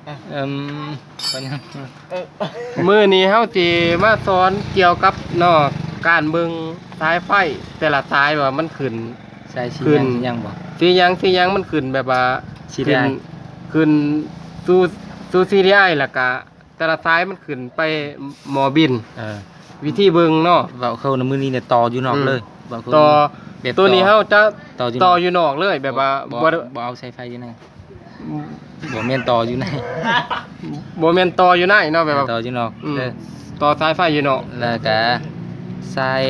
เอิ่มปัญญา มื้อนี้เฮาสิมาสอนเกี่ยวกับเนาะการเบิ่งสายไฟแต่ละสายว่ามันขึ้น ใช่ชี้ ขึ้น ยังบ่ สิหยังมันขึ้นแบบว่า ชี้ได้ ขึ้นสู่ซีรีส์แล้วก็แต่ละสายมันขึ้นไปหมอบิน วิธีเบิ่งเนาะ เว้าเข้าในมื้อนี้เนี่ยต่ออยู่นอกเลยเว้าเข้า ต่อ แบบ ตัวนี้เฮาจะ ต่ออยู่ ต่ออยู่นอกเลยแบบว่า บ่ บ่ บ่เอาใช้ไฟอยู่ในบ่แม่นต่ออยู่ใน บ่แม่นต่ออยู่ในเนาะแบบว่า ต่ออยู่นอก อืม เด้อ ต่อสายไฟอยู่นอก แล้วก็สาย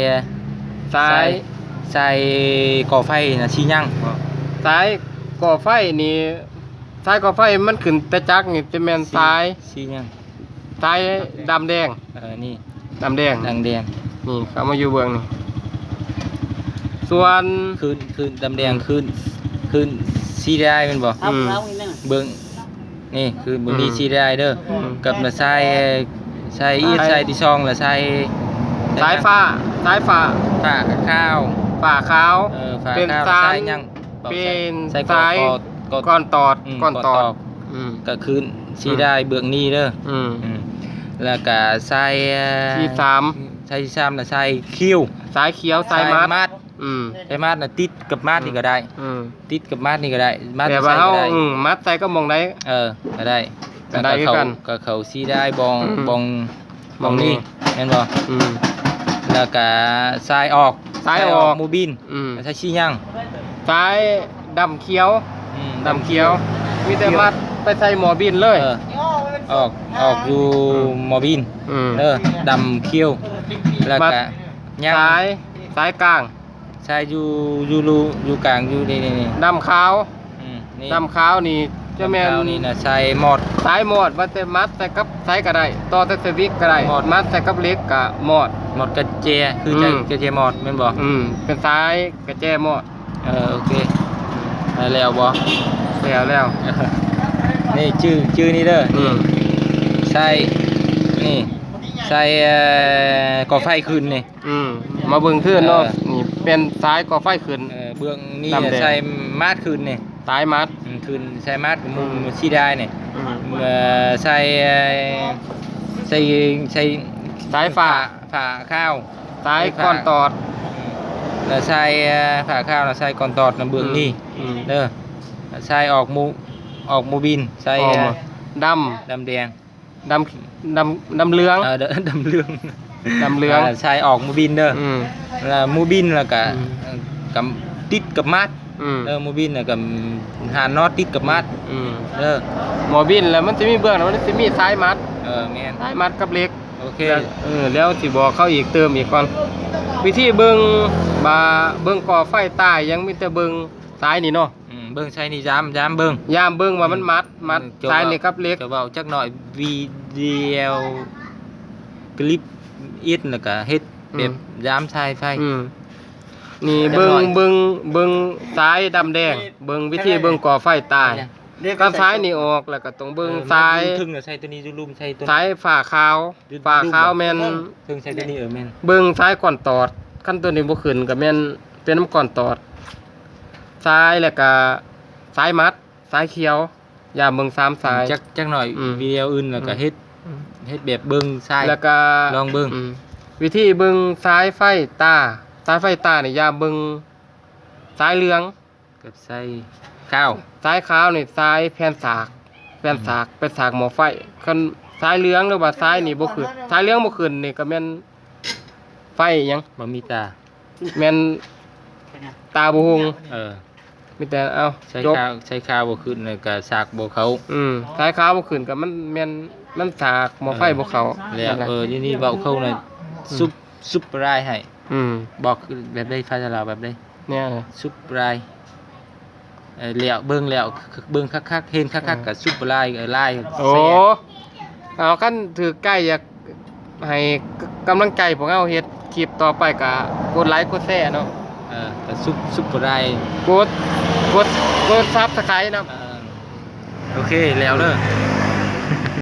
สาย สายก่อไฟน่ะชี้ยังบ่ สายก่อไฟนี่สายก่อไฟมันขึ้นแต่จักนี่จะแม่นสาย ชี้ยัง สายดำแดง นี่ ดำแดง ดังแดง นี่เข้ามาอยู่เบื้องนี่ส่วน คืนดำแดงคืนสีได้แม่นบ่ อืม เบิ่งนี่คือเบิ่งนี้สีได้เด้ออ ม กับน่ะสายอีดสายที่ช่องแล้วสาย สายฟ้าสายฟ้า ฟ้าข้าว ฟ้าขาว ฟ้า เป็น ข้าว สาย สายยังบอก เป็น สาย สาย ก่อ ก้อนตอด อืม ก้อนตอด ก่อนตอด อืม ก็คืนสีได้เบื้องนี้เด้อ อืม อืมแล้วก็สาย ที่สาม สายที่3น่ะสายคิ้ว สายเขียวสายมัดอืม สายมัดน่ะติดกับมัดนี่ก็ได้ อืม ติดกับมัดนี่ก็ได้มัด แต่ ใส่ ว่าเฮา ก็ได้ มัดใส่ก็มองได้ ก็ได้ ก็ได้คือกัน ก็เขาสีได้บอง อืม บอง บองนี่ แม่นบ่ อืม แล้วก็สายออก สายออก โมบิน อืม สายชี้ยัง สายดำเขียว อืม ดำเขียวมีแต่มัดไปใส่หมอบินเลย ออกอยู่โมบิน อืม ดำเขียวแล้ว มัด ก็ยัง สายกลาง สายอยู่กลางอยู่นี่ ดำขาว นี่ ดำขาวนี่จะแม่น ดำขาวนี่นะสายหมอด สายหมอดว่าแต่มัดใส่กับสายก็ได้ต่อแต่สวิกก็ได้ หมอด มัดใส่กับเหล็กก็หมอด หมอดกระเจคือจะ อืม กระเจหมอดแม่นบ่ เป็นสายกระแจหมอด โอเคได้แล้วบ่ แล้ว นี่ชื่อนี่เด้อ อืม ใส่นี่ใส่ก่อไฟขึ้นนี่ มาเบิ่งขึ้นเนาะ เออ นี่เป็นสายก่อไฟขึ้น เบื้องนี่ ดำแดง ใส่มาดขึ้นนี่ สายมัด ขึ้นใส่มาดกับมุมชี้ได้นี่ อืม ใส่ใส่ใส่ สายฟ้า ผ่าข้าว สายก้อนตอด แล้วใส่ผ่าข้าวแล้วใส่ก่อนตอดน้ำเบื้องนี่ อืม เด้อใส่ออกมูบินใส่ ออกมาด ดำแดง ำดำเหลือง ดำเรือง ดำเหลือง ใส่ออกมูบินเด้อ อืม แล้วมูบินแล้วก็ อืม กับติดกับมัด อืม มูบินแล้วก็หาน็อตติดกับมัด อืม เด้อ หมอบินแล้วมันจะมีเบื้องแล้วมันจะมีสายมัด แม่น สายมัดกับเหล็ก โอเค แล้วสิบอกเขาอีกเติมอีกก่อนวิธีเบิ่งก่อไฟใต้ยังมีแต่เบิ่งสายนี่เนาะ เบิ่งใช้นี่ย้ำเบิ่ง ยามเบิ่งว่ามันมัดสายนี่กับเหล็ก จะเว้าจักหน่อยวีเดียวคลิปอิดแล้วก็เฮ็ดแบบย้ำชายไฟ นี่ จักหน่อย เบิ่งสายดำแดงเบิ่งวิธีเบิ่งก่อไฟใต้ก็สายนี่ออกแล้วก็ต้องเบิ่งสาย ถึงใช้ตัวนี้ลุมใช้ตัว สายฝ่าขาวฝ่าขาวแม่น ถึงใช้ตัวนี้แม่น เบิ่งสายก่อนตอดขั้นตัวนี้บ่ขึ้นก็แม่นเป็นน้ำก่อนตอดสายแล้วก็สายมัดสายเขียวอย่าเบิ่ง3สาย จักหน่อย อืม วิดีโออื่นแล้วก็เฮ็ดแบบเบิ่งใช้ แล้วก็ ลองเบิ่ง วิธีเบิ่งสายไฟตานี่อย่าเบิ่งสายเหลือง กับใส่ข้าว สายขาวนี่สายแผ่นสากเป็นสากหม้อไฟคันสายเหลืองหรือว่าสายนี่บ่ขึ้นสายเหลืองบ่ขึ้นนี่ก็แม่นไฟหยัง บ่มีตา แม่นตาบ่ฮง เออ มีแต่เอา ใช้ จบ ข้าวบ่ขึ้นแล้วก็สากบ่เข้า สายขาวบ่ขึ้นก็มันแม่นมันสากหม้อไฟบ่เข้า แล้ว นั่นแหละ นี่เว้าเข้าน่ะซุปรายให้ อืม บอกแบบได้ภาษาลาวแบบได้ เนี่ยนะ ซุปรายแล้วเบิ่งคักๆเห็นคักๆก็ซุปรายลาย โอ้เอาคันถือใกล้อยากให้กำลังใจพวกเราเฮ็ดคลิปต่อไปก็กดไลค์กดแชร์เนาะ ก็ซุปราย กดซับสไครต์นะ โอเคแล้วเด้อ